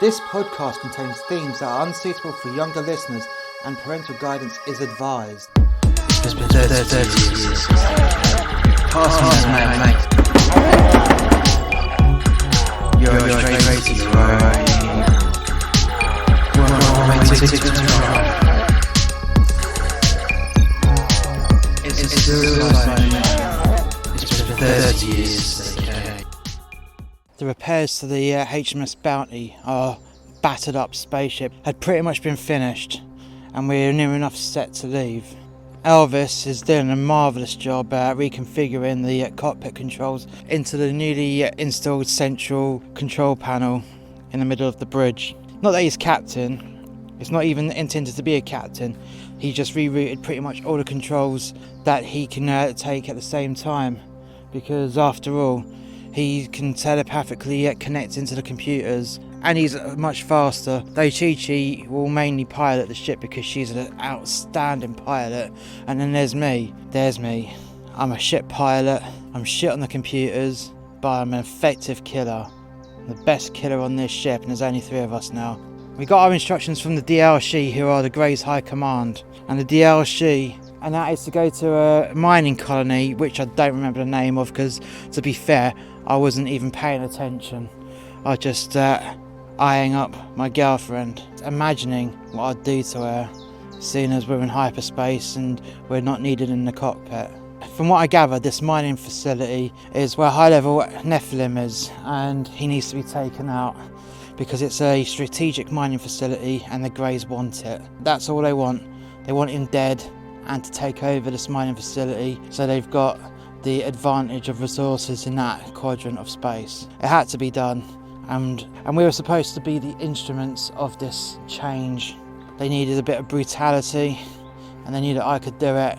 This podcast contains themes that are unsuitable for younger listeners and parental guidance is advised. It's been 30 years. Pass me that, mate. You're straight rated, right? It's a suicide mission. It's been 30 years. The repairs to the HMS Bounty, our battered up spaceship, had pretty much been finished and we were near enough set to leave. Elvis is doing a marvellous job reconfiguring the cockpit controls into the newly installed central control panel in the middle of the bridge. Not that he's captain, it's not even intended to be a captain, he just rerouted pretty much all the controls that he can take at the same time, because after all, he can telepathically connect into the computers and he's much faster, though Chichi will mainly pilot the ship because she's an outstanding pilot. And then there's me. I'm a ship pilot, I'm shit on the computers, but I'm an effective killer. I'm the best killer on this ship, and there's only 3 of us now. We got our instructions from the DLC, who are the Greys High Command, and the DLC, and that is to go to a mining colony, which I don't remember the name of because, to be fair, I wasn't even paying attention. I just eyeing up my girlfriend, imagining what I'd do to her, seeing as we're in hyperspace and we're not needed in the cockpit. From what I gather, this mining facility is where high-level Nephilim is, and he needs to be taken out because it's a strategic mining facility and the Greys want it. That's all they want. They want him dead and to take over this mining facility so they've got the advantage of resources in that quadrant of space. It had to be done, and we were supposed to be the instruments of this change. They needed a bit of brutality, and they knew that I could do it,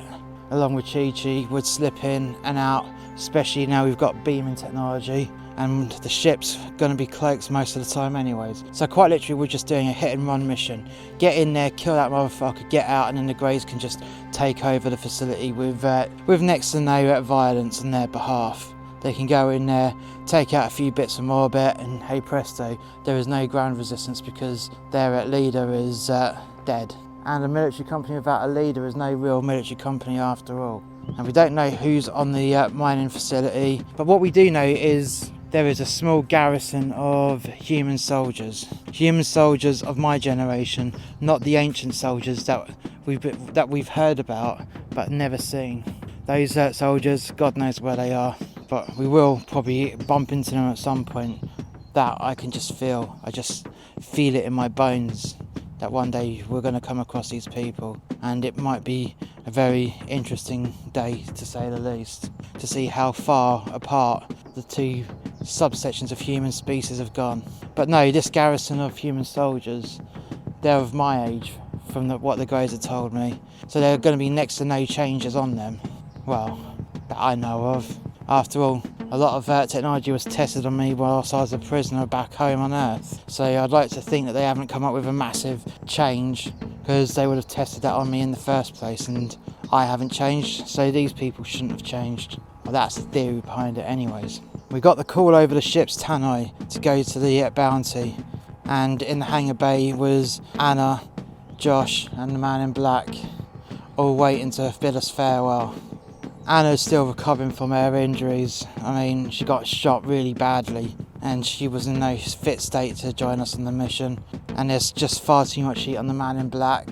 along with Chichi. Would slip in and out, especially now we've got beaming technology, and the ship's going to be cloaked most of the time anyways. So quite literally we're just doing a hit and run mission. Get in there, kill that motherfucker, get out, and then the Greys can just take over the facility with next to no violence on their behalf. They can go in there, take out a few bits from orbit, and hey presto, there is no ground resistance because their leader is dead. And a military company without a leader is no real military company after all. And we don't know who's on the mining facility, but what we do know is there is a small garrison of human soldiers of my generation, not the ancient soldiers that we've heard about but never seen. Those soldiers, God knows where they are, but we will probably bump into them at some point. That I can just feel. I just feel it in my bones that one day we're going to come across these people, and it might be a very interesting day to say the least, to see how far apart the 2 subsections of human species have gone. But no, this garrison of human soldiers, they're of my age from what the Greys have told me, so there are going to be next to no changes on them, well, that I know of. After all, a lot of technology was tested on me whilst I was a prisoner back home on Earth, so I'd like to think that they haven't come up with a massive change, because they would have tested that on me in the first place, and I haven't changed, so these people shouldn't have changed. Well, that's the theory behind it anyways. We got the call over the ship's tannoy to go to the Bounty, and in the hangar bay was Anna, Josh and the man in black, all waiting to bid us farewell. Anna's still recovering from her injuries. I mean, she got shot really badly and she was in no fit state to join us on the mission, and there's just far too much heat on the man in black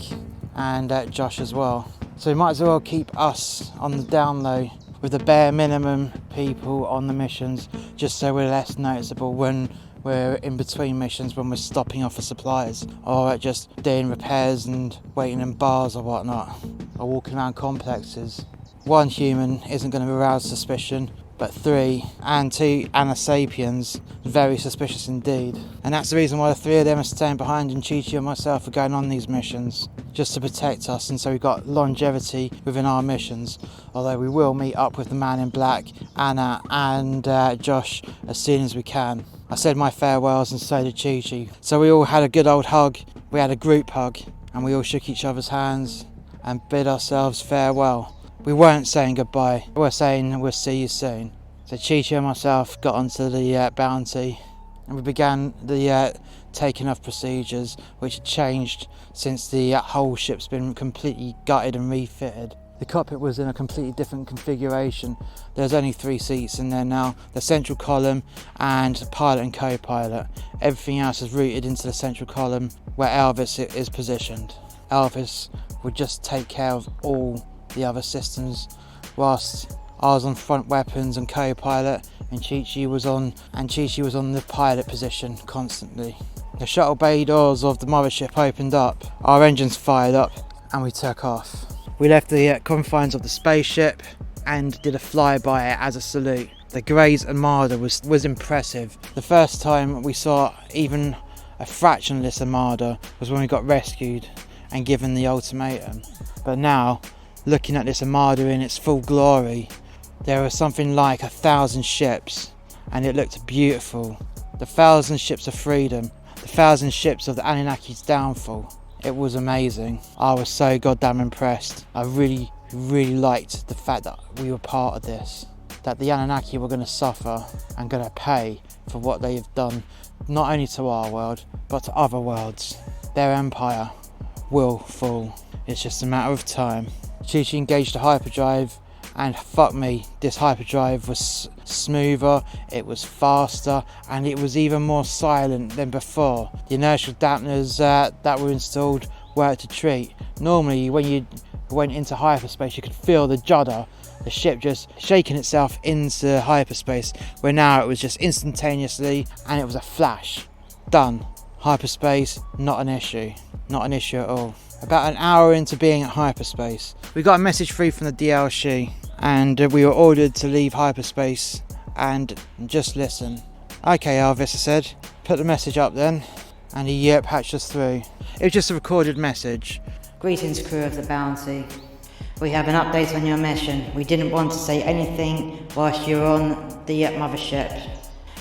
and Josh as well. So we might as well keep us on the down low with the bare minimum people on the missions, just so we're less noticeable when we're in between missions, when we're stopping off for supplies or just doing repairs and waiting in bars or whatnot, or walking around complexes. 1 human isn't going to arouse suspicion, but 3 and 2 Anasapiens, very suspicious indeed. And that's the reason why the 3 of them are staying behind and Chichi and myself are going on these missions, just to protect us, and so we've got longevity within our missions. Although we will meet up with the man in black, Anna and Josh as soon as we can. I said my farewells and so did Chichi. So we all had a good old hug, we had a group hug, and we all shook each other's hands and bid ourselves farewell. We weren't saying goodbye, we were saying we'll see you soon. So Chichi and myself got onto the Bounty, and we began the taking off procedures, which had changed since the whole ship's been completely gutted and refitted. The cockpit was in a completely different configuration. There's only 3 seats in there now, the central column and pilot and co-pilot. Everything else is routed into the central column where Elvis is positioned. Elvis would just take care of all the other systems whilst I was on front weapons and co-pilot, and Chichi was on the pilot position constantly. The shuttle bay doors of the mothership opened up, our engines fired up, and we took off. We left the confines of the spaceship and did a flyby as a salute. The Grey's Armada was impressive. The first time we saw even a fraction of this Armada was when we got rescued and given the ultimatum. But now, looking at this Armada in its full glory, there was something like 1,000 ships, and it looked beautiful. The 1,000 ships of freedom, the 1,000 ships of the Anunnaki's downfall. It was amazing. I was so goddamn impressed. I really liked the fact that we were part of this. That the Anunnaki were going to suffer and going to pay for what they have done, not only to our world, but to other worlds. Their empire will fall. It's just a matter of time. Chichi engaged the hyperdrive, and fuck me, this hyperdrive was smoother, it was faster, and it was even more silent than before. The inertial dampeners that were installed worked a treat. Normally when you went into hyperspace you could feel the judder, the ship just shaking itself into hyperspace, where now it was just instantaneously, and it was a flash. Done. Hyperspace, not an issue at all. About an hour into being at hyperspace, we got a message through from the DLC, and we were ordered to leave hyperspace and just listen. Okay, Elvis, I said, put the message up then, and he patched us through. It was just a recorded message. Greetings, crew of the Bounty. We have an update on your mission. We didn't want to say anything whilst you were on the mothership.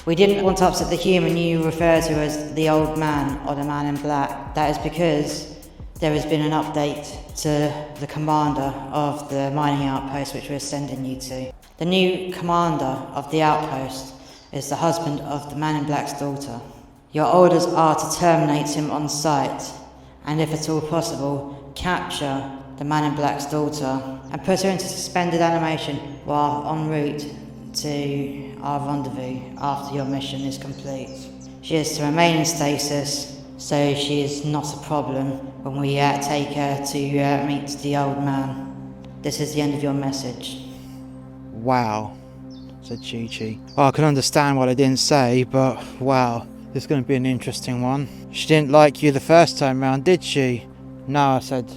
We didn't want to upset the human you refer to as the old man or the man in black. That is because there has been an update to the commander of the mining outpost which we're sending you to. The new commander of the outpost is the husband of the man in black's daughter. Your orders are to terminate him on sight, and if at all possible, capture the man in black's daughter and put her into suspended animation while en route to our rendezvous after your mission is complete. She is to remain in stasis, so she is not a problem when we take her to meet the old man. This is the end of your message. Wow, said Chichi. Well, I can understand what I didn't say, but wow, this is going to be an interesting one. She didn't like you the first time round, did she? No, I said,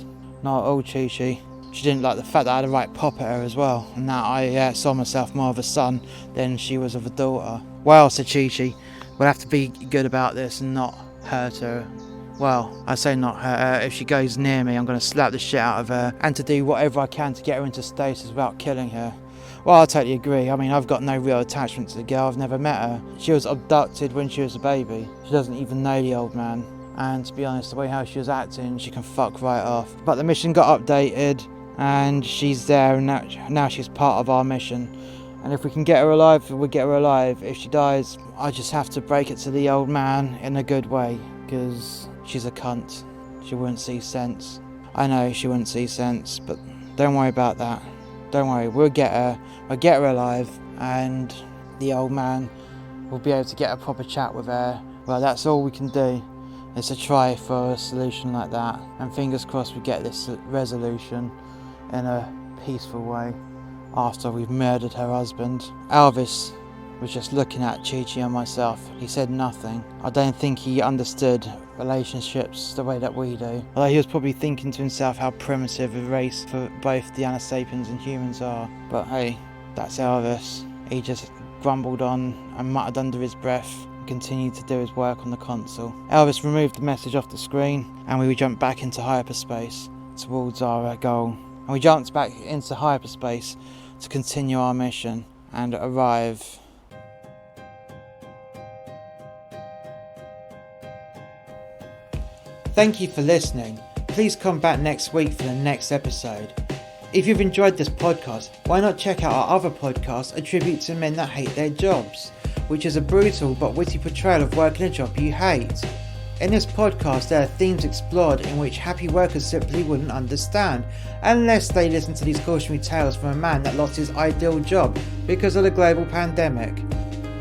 not at all, Chichi. She didn't like the fact that I had a right pop at her as well, and that I saw myself more of a son than she was of a daughter. Well, said Chichi, we'll have to be good about this and not hurt her. Well, I say not hurt her. If she goes near me, I'm going to slap the shit out of her, and to do whatever I can to get her into stasis without killing her. Well, I totally agree. I mean, I've got no real attachment to the girl. I've never met her. She was abducted when she was a baby. She doesn't even know the old man. And to be honest, the way how she was acting, she can fuck right off. But the mission got updated, and she's there, and now she's part of our mission. And if we can get her alive, we'll get her alive. If she dies, I just have to break it to the old man in a good way, because she's a cunt. She wouldn't see sense. I know she wouldn't see sense, but don't worry about that. Don't worry, we'll get her alive, and the old man will be able to get a proper chat with her. Well, that's all we can do, is to try for a solution like that, and fingers crossed we get this resolution in a peaceful way after we've murdered her husband. Elvis was just looking at Chichi and myself. He said nothing. I don't think he understood relationships the way that we do. Although he was probably thinking to himself how primitive a race for both the Anasapiens and humans are. But hey, that's Elvis. He just grumbled on and muttered under his breath and continued to do his work on the console. Elvis removed the message off the screen, and we jumped back into hyperspace towards our goal. And we jumped back into hyperspace to continue our mission and arrive. Thank you for listening. Please come back next week for the next episode. If you've enjoyed this podcast, why not check out our other podcast, A Tribute to Men That Hate Their Jobs, which is a brutal but witty portrayal of working a job you hate. In this podcast there are themes explored in which happy workers simply wouldn't understand, unless they listen to these cautionary tales from a man that lost his ideal job because of the global pandemic.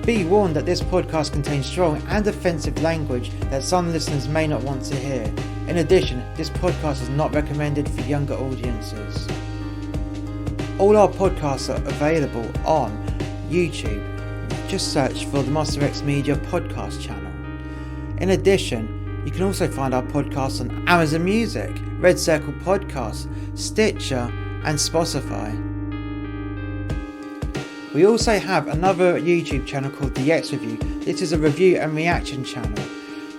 Be warned that this podcast contains strong and offensive language that some listeners may not want to hear. In addition, this podcast is not recommended for younger audiences. All our podcasts are available on YouTube. Just search for the musterxmedia podcast channel. In addition, you can also find our podcasts on Amazon Music, Red Circle Podcasts, Stitcher and Spotify. We also have another YouTube channel called The X Review. This is a review and reaction channel.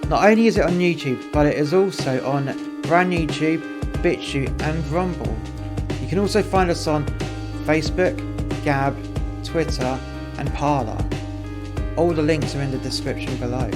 Not only is it on YouTube, but it is also on Brand YouTube, BitChute and Rumble. You can also find us on Facebook, Gab, Twitter and Parler. All the links are in the description below.